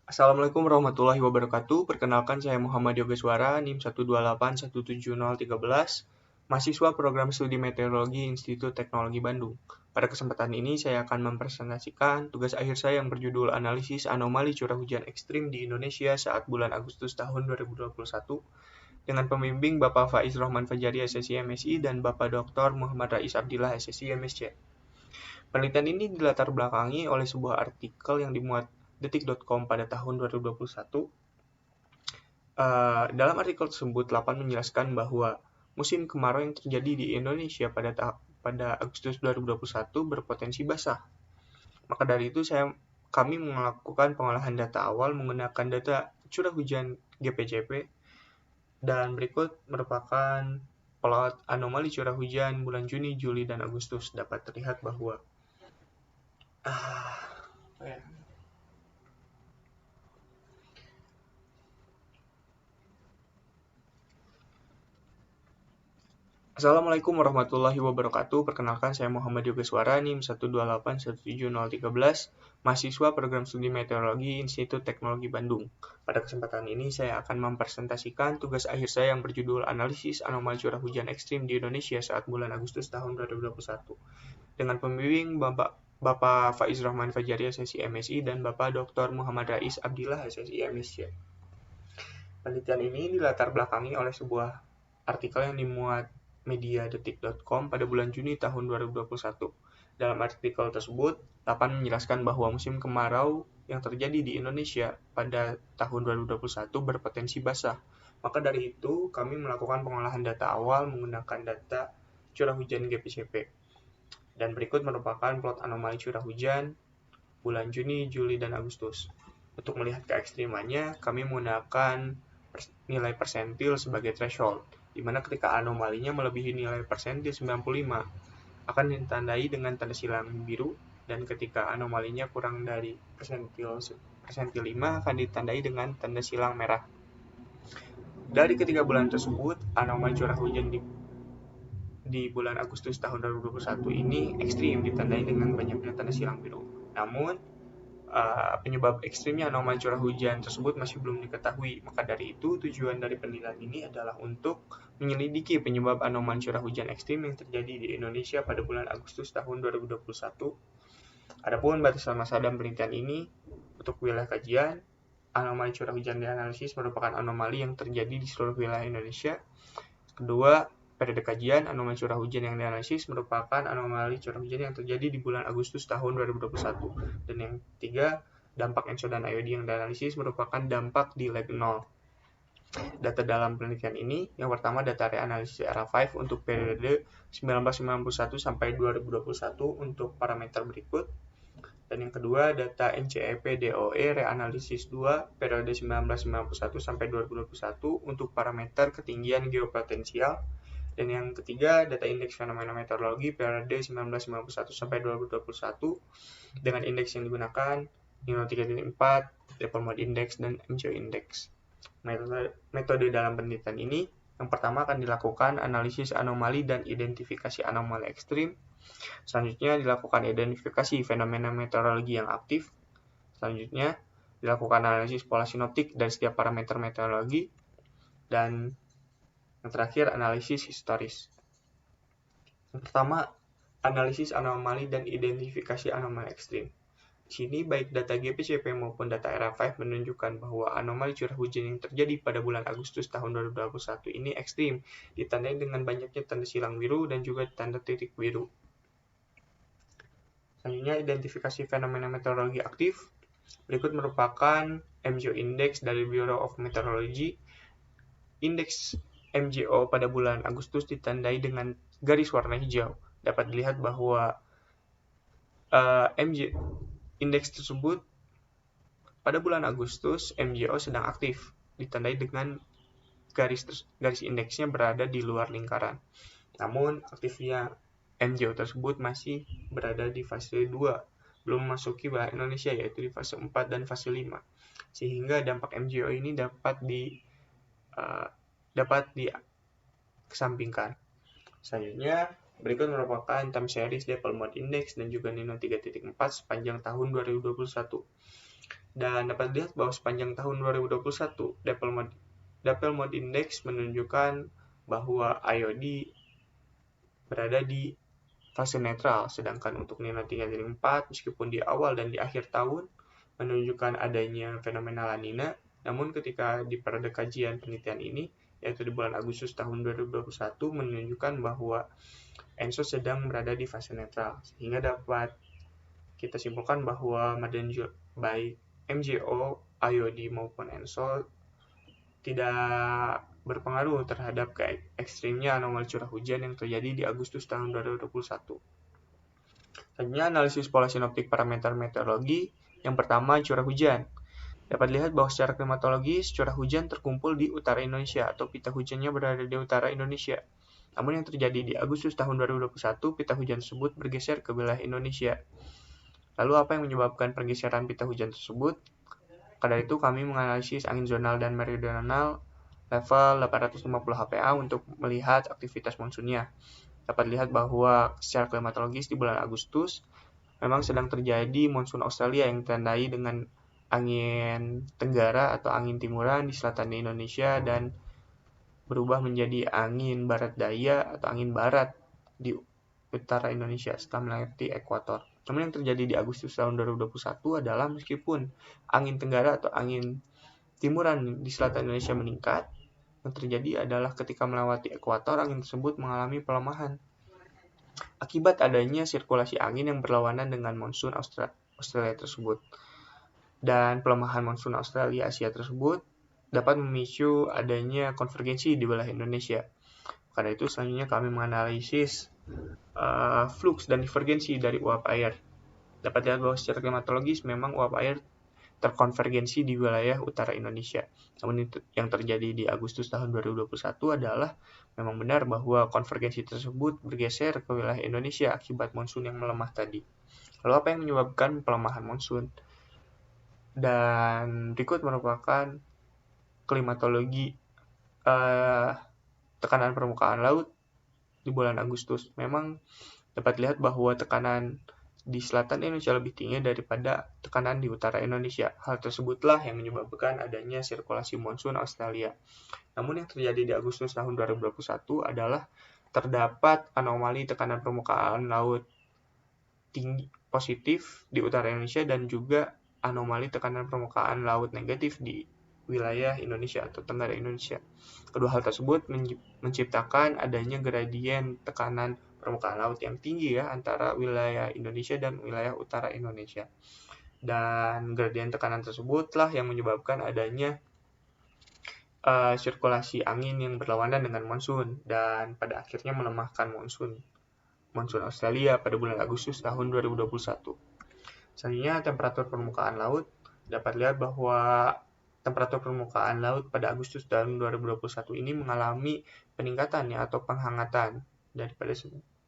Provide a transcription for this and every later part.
Assalamualaikum warahmatullahi wabarakatuh. Perkenalkan saya Muhammad Yogeswara, NIM 1281713, mahasiswa program studi meteorologi Institut Teknologi Bandung. Pada kesempatan ini saya akan mempresentasikan tugas akhir saya yang berjudul Analisis Anomali Curah Hujan Ekstrim di Indonesia saat bulan Agustus tahun 2021 dengan pembimbing Bapak Faiz Rohman Fajari SSI MSI dan Bapak Dr. Muhammad Rais Abdillah SSI MSC. Penelitian ini dilatar belakangi oleh sebuah artikel yang dimuat detik.com pada tahun 2021. Dalam artikel tersebut, Lapan menjelaskan bahwa musim kemarau yang terjadi di Indonesia pada Agustus 2021 berpotensi basah. Maka dari itu kami melakukan pengolahan data awal menggunakan data curah hujan GPCP, dan berikut merupakan plot anomali curah hujan bulan Juni, Juli, dan Agustus. Dapat terlihat bahwa Assalamualaikum warahmatullahi wabarakatuh. Perkenalkan saya Muhammad Yogeswara, NIM 1281713, mahasiswa program studi meteorologi Institut Teknologi Bandung. Pada kesempatan ini saya akan mempresentasikan tugas akhir saya yang berjudul Analisis Anomali Curah Hujan Ekstrim di Indonesia saat bulan Agustus tahun 2021 dengan pembimbing Bapak Faiz Rahman Fajari SSI MSI dan Bapak Dr. Muhammad Rais Abdillah SSI MSC. Penelitian ini dilatar belakangi oleh sebuah artikel yang dimuat media detik.com pada bulan Juni tahun 2021. Dalam artikel tersebut, Lapan menjelaskan bahwa musim kemarau yang terjadi di Indonesia pada tahun 2021 berpotensi basah. Maka dari itu, kami melakukan pengolahan data awal menggunakan data curah hujan GPCP. Dan berikut merupakan plot anomali curah hujan bulan Juni, Juli, dan Agustus. Untuk melihat keekstrimannya, kami menggunakan nilai persentil sebagai threshold, di mana ketika anomalinya melebihi nilai persentil 95 akan ditandai dengan tanda silang biru, dan ketika anomalinya kurang dari persentil 5 akan ditandai dengan tanda silang merah. Dari ketiga bulan tersebut, anomali curah hujan di bulan Agustus tahun 2021 ini ekstrim, ditandai dengan banyaknya tanda silang biru. Namun, penyebab ekstrimnya anomali curah hujan tersebut masih belum diketahui. Maka dari itu, tujuan dari penelitian ini adalah untuk menyelidiki penyebab anomali curah hujan ekstrim yang terjadi di Indonesia pada bulan Agustus tahun 2021. Adapun batasan masa dan penelitian ini untuk wilayah kajian, anomali curah hujan dianalisis merupakan anomali yang terjadi di seluruh wilayah Indonesia. Kedua, periode kajian, anomali curah hujan yang dianalisis merupakan anomali curah hujan yang terjadi di bulan Agustus tahun 2021. Dan yang ketiga, dampak ENSO dan IOD yang dianalisis merupakan dampak di lag 0. Data dalam penelitian ini, yang pertama data reanalisis era 5 untuk periode 1991 sampai 2021 untuk parameter berikut. Dan yang kedua, data NCEP DOE reanalisis 2 periode 1991 sampai 2021 untuk parameter ketinggian geopotensial. Dan yang ketiga, data indeks fenomena meteorologi periode 1991 sampai 2021 dengan indeks yang digunakan NINO 3.4, Triple Mode Index, dan MCO Index. Metode dalam penelitian ini, yang pertama akan dilakukan analisis anomali dan identifikasi anomali ekstrim. Selanjutnya dilakukan identifikasi fenomena meteorologi yang aktif. Selanjutnya dilakukan analisis pola sinoptik dari setiap parameter meteorologi. Dan yang terakhir, analisis historis. Yang pertama, analisis anomali dan identifikasi anomali ekstrim. Di sini baik data GPCP maupun data era 5 menunjukkan bahwa anomali curah hujan yang terjadi pada bulan Agustus tahun 2021 ini ekstrim, ditandai dengan banyaknya tanda silang biru dan juga tanda titik biru. Selanjutnya, identifikasi fenomena meteorologi aktif. Berikut merupakan MGO Index dari Bureau of Meteorology. Indeks MGO pada bulan Agustus ditandai dengan garis warna hijau. Dapat dilihat bahwa indeks tersebut pada bulan Agustus MGO sedang aktif, ditandai dengan garis indeksnya berada di luar lingkaran. Namun aktifnya MGO tersebut masih berada di fase 2, belum memasuki wilayah Indonesia, yaitu di fase 4 dan fase 5. Sehingga dampak MGO ini dapat dikesampingkan. Selanjutnya, berikut merupakan time series Triple Mode Index dan juga NINO 3.4 sepanjang tahun 2021. Dan dapat dilihat bahwa sepanjang tahun 2021, Dapel Mode Index menunjukkan bahwa IOD berada di fase netral, sedangkan untuk Nino 3 dari 4 meskipun di awal dan di akhir tahun menunjukkan adanya fenomena La Nina, namun ketika di periode kajian penelitian ini, yaitu di bulan Agustus tahun 2021, menunjukkan bahwa ENSO sedang berada di fase netral, sehingga dapat kita simpulkan bahwa baik MJO, IOD maupun ENSO tidak berpengaruh terhadap ekstrimnya anomali curah hujan yang terjadi di Agustus tahun 2021. Selanjutnya, analisis pola sinoptik parameter meteorologi. Yang pertama, curah hujan. Dapat dilihat bahwa secara klimatologis, curah hujan terkumpul di utara Indonesia atau pita hujannya berada di utara Indonesia. Namun yang terjadi di Agustus tahun 2021, pita hujan tersebut bergeser ke wilayah Indonesia. Lalu apa yang menyebabkan pergeseran pita hujan tersebut? Pada itu kami menganalisis angin zonal dan meridional level 850 HPA untuk melihat aktivitas monsunnya. Dapat dilihat bahwa secara klimatologis di bulan Agustus memang sedang terjadi monsun Australia yang ditandai dengan angin tenggara atau angin timuran di selatan Indonesia dan berubah menjadi angin barat daya atau angin barat di utara Indonesia setelah melewati ekuator. Namun yang terjadi di Agustus tahun 2021 adalah meskipun angin tenggara atau angin timuran di selatan Indonesia meningkat, yang terjadi adalah ketika melewati ekuator, angin tersebut mengalami pelemahan akibat adanya sirkulasi angin yang berlawanan dengan monsun Australia tersebut. Dan pelemahan monsun Australia Asia tersebut dapat memicu adanya konvergensi di wilayah Indonesia. Karena itu selanjutnya kami menganalisis flux dan divergensi dari uap air. Dapat dilihat bahwa secara klimatologis memang uap air terkonvergensi di wilayah utara Indonesia. Namun itu yang terjadi di Agustus tahun 2021 adalah memang benar bahwa konvergensi tersebut bergeser ke wilayah Indonesia akibat monsun yang melemah tadi. Lalu apa yang menyebabkan pelemahan monsun? Dan berikut merupakan klimatologi tekanan permukaan laut di bulan Agustus. Memang dapat dilihat bahwa tekanan di selatan Indonesia lebih tinggi daripada tekanan di utara Indonesia. Hal tersebutlah yang menyebabkan adanya sirkulasi monsun Australia. Namun yang terjadi di Agustus tahun 2021 adalah terdapat anomali tekanan permukaan laut tinggi positif di utara Indonesia dan juga anomali tekanan permukaan laut negatif di wilayah Indonesia atau tenggara Indonesia. Kedua hal tersebut menciptakan adanya gradien tekanan permukaan laut yang tinggi ya antara wilayah Indonesia dan wilayah utara Indonesia. Dan gradien tekanan tersebutlah yang menyebabkan adanya sirkulasi angin yang berlawanan dengan monsun dan pada akhirnya melemahkan monsun Australia pada bulan Agustus tahun 2021. Selanjutnya, temperatur permukaan laut. Dapat lihat bahwa temperatur permukaan laut pada Agustus tahun 2021 ini mengalami peningkatan ya atau penghangatan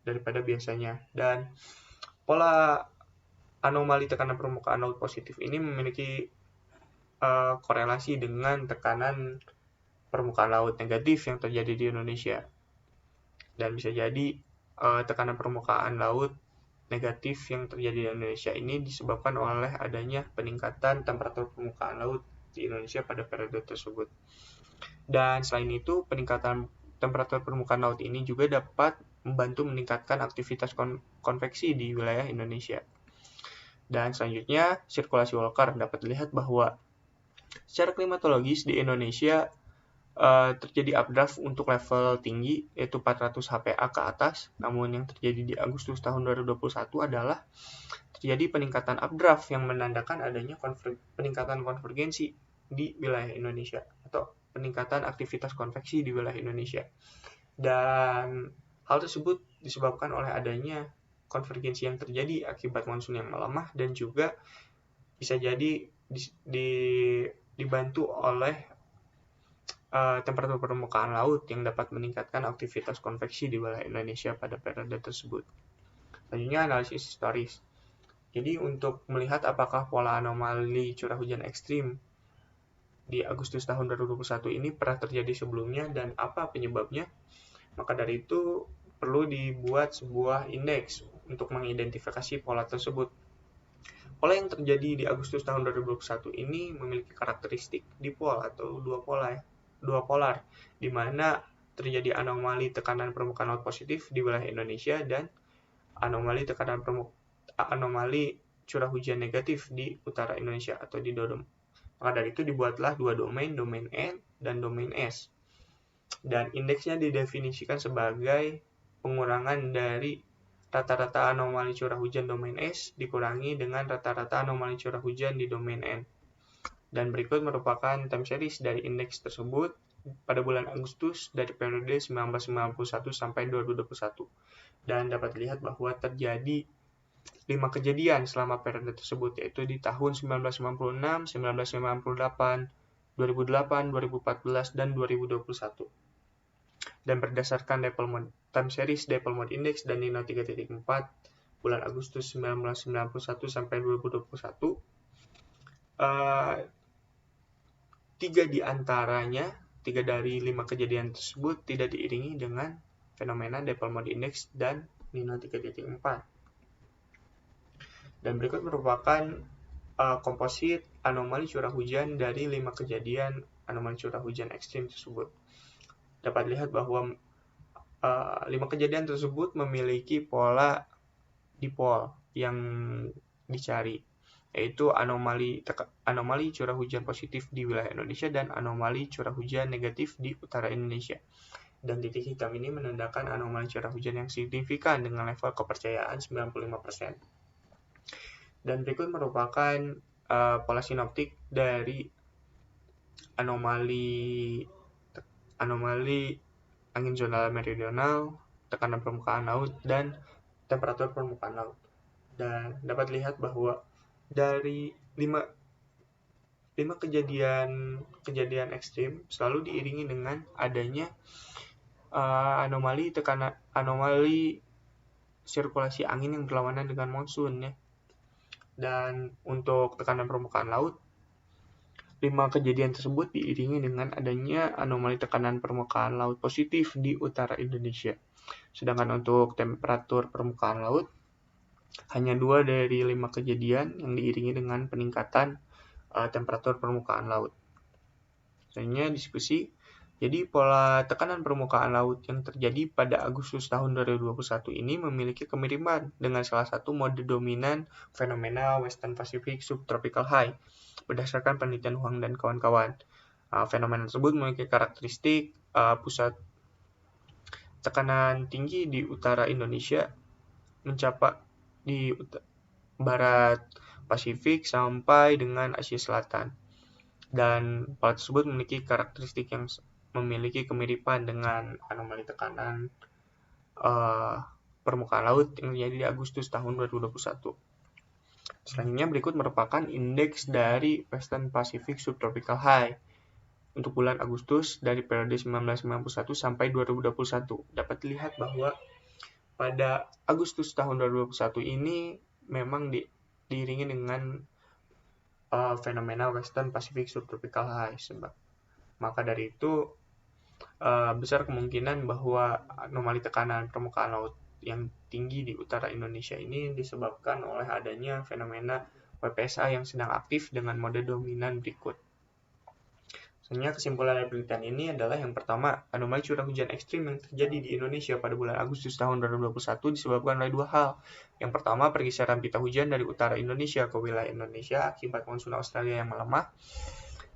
daripada biasanya, dan pola anomali tekanan permukaan laut positif ini memiliki korelasi dengan tekanan permukaan laut negatif yang terjadi di Indonesia, dan bisa jadi tekanan permukaan laut negatif yang terjadi di Indonesia ini disebabkan oleh adanya peningkatan temperatur permukaan laut di Indonesia pada periode tersebut. Dan selain itu, peningkatan temperatur permukaan laut ini juga dapat membantu meningkatkan aktivitas konveksi di wilayah Indonesia. Dan selanjutnya, sirkulasi Walker. Dapat dilihat bahwa secara klimatologis di Indonesia terjadi updraft untuk level tinggi yaitu 400 HPA ke atas. Namun yang terjadi di Agustus tahun 2021 adalah terjadi peningkatan updraft yang menandakan adanya peningkatan konvergensi di wilayah Indonesia atau peningkatan aktivitas konveksi di wilayah Indonesia. Dan hal tersebut disebabkan oleh adanya konvergensi yang terjadi akibat monsun yang melemah dan juga bisa jadi dibantu oleh temperatur permukaan laut yang dapat meningkatkan aktivitas konveksi di wilayah Indonesia pada periode tersebut. Selanjutnya, analisis historis. Jadi untuk melihat apakah pola anomali curah hujan ekstrim di Agustus tahun 2021 ini pernah terjadi sebelumnya dan apa penyebabnya, maka dari itu perlu dibuat sebuah indeks untuk mengidentifikasi pola tersebut. Pola yang terjadi di Agustus tahun 2021 ini memiliki karakteristik dipol atau dua polar, di mana terjadi anomali tekanan permukaan laut positif di wilayah Indonesia dan anomali curah hujan negatif di utara Indonesia atau di DODOM. Maka dari itu dibuatlah dua domain N dan domain S. Dan indeksnya didefinisikan sebagai pengurangan dari rata-rata anomali curah hujan domain S dikurangi dengan rata-rata anomali curah hujan di domain N. Dan berikut merupakan time series dari indeks tersebut pada bulan Agustus dari periode 1991 sampai 2021. Dan dapat dilihat bahwa terjadi 5 kejadian selama periode tersebut, yaitu di tahun 1996, 1998, 2008, 2014, dan 2021. Dan berdasarkan time series Dipole Mode Index dan Nino 3.4 bulan Agustus 1991 sampai 2021, 3 dari 5 kejadian tersebut tidak diiringi dengan fenomena Dipole Mode Index dan Nino 3.4. Dan berikut merupakan komposit anomali curah hujan dari 5 kejadian anomali curah hujan ekstrim tersebut. Dapat dilihat bahwa 5 kejadian tersebut memiliki pola dipol yang dicari, yaitu anomali curah hujan positif di wilayah Indonesia dan anomali curah hujan negatif di utara Indonesia. Dan titik hitam ini menandakan anomali curah hujan yang signifikan dengan level kepercayaan 95%. Dan berikut merupakan pola sinoptik dari anomali angin zona meridional, tekanan permukaan laut, dan temperatur permukaan laut. Dan dapat dilihat bahwa dari 5 kejadian ekstrim selalu diiringi dengan adanya anomali sirkulasi angin yang berlawanan dengan monsun, ya. Dan untuk tekanan permukaan laut, 5 kejadian tersebut diiringi dengan adanya anomali tekanan permukaan laut positif di utara Indonesia. Sedangkan untuk temperatur permukaan laut, hanya 2 dari 5 kejadian yang diiringi dengan peningkatan temperatur permukaan laut. Selanjutnya diskusi. Jadi pola tekanan permukaan laut yang terjadi pada Agustus tahun 2021 ini memiliki kemiripan dengan salah satu mode dominan fenomena Western Pacific Subtropical High berdasarkan penelitian Huang dan kawan-kawan. Fenomena tersebut memiliki karakteristik pusat tekanan tinggi di utara Indonesia mencapai di barat Pasifik sampai dengan Asia Selatan. Dan pola tersebut memiliki karakteristik yang memiliki kemiripan dengan anomali tekanan permukaan laut yang terjadi di Agustus tahun 2021. Selanjutnya berikut merupakan indeks dari Western Pacific Subtropical High untuk bulan Agustus dari periode 1991 sampai 2021. Dapat dilihat bahwa pada Agustus tahun 2021 ini memang diiringi dengan fenomena Western Pacific Subtropical High. Maka dari itu besar kemungkinan bahwa anomali tekanan permukaan laut yang tinggi di utara Indonesia ini disebabkan oleh adanya fenomena WPSA yang sedang aktif dengan mode dominan berikut. Sebenarnya kesimpulan dari penelitian ini adalah yang pertama, anomali curah hujan ekstrim yang terjadi di Indonesia pada bulan Agustus tahun 2021 disebabkan oleh 2 hal. Yang pertama, pergeseran pita hujan dari utara Indonesia ke wilayah Indonesia akibat monsun Australia yang melemah,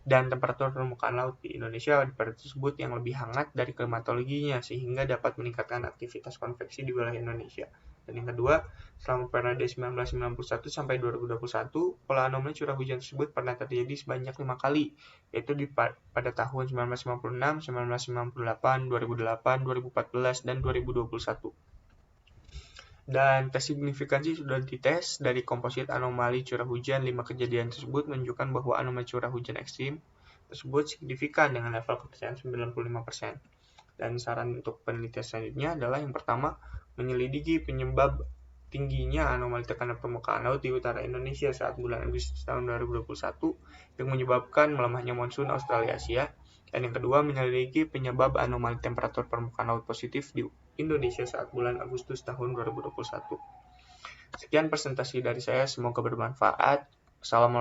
dan temperatur permukaan laut di Indonesia pada tersebut yang lebih hangat dari klimatologinya sehingga dapat meningkatkan aktivitas konveksi di wilayah Indonesia. Dan yang kedua, selama periode 1991 sampai 2021, pola anomali curah hujan tersebut pernah terjadi sebanyak 5 kali, yaitu pada tahun 1956, 1998, 2008, 2014, dan 2021. Dan tes signifikansi sudah dites dari komposit anomali curah hujan 5 kejadian tersebut menunjukkan bahwa anomali curah hujan ekstrim tersebut signifikan dengan level kepercayaan 95%. Dan saran untuk penelitian selanjutnya adalah yang pertama, menyelidiki penyebab tingginya anomali tekanan permukaan laut di utara Indonesia saat bulan Agustus tahun 2021 yang menyebabkan melemahnya monsun Australia Asia. Dan yang kedua, menyelidiki penyebab anomali temperatur permukaan laut positif di Indonesia saat bulan Agustus tahun 2021. Sekian presentasi dari saya, semoga bermanfaat. Assalamualaikum.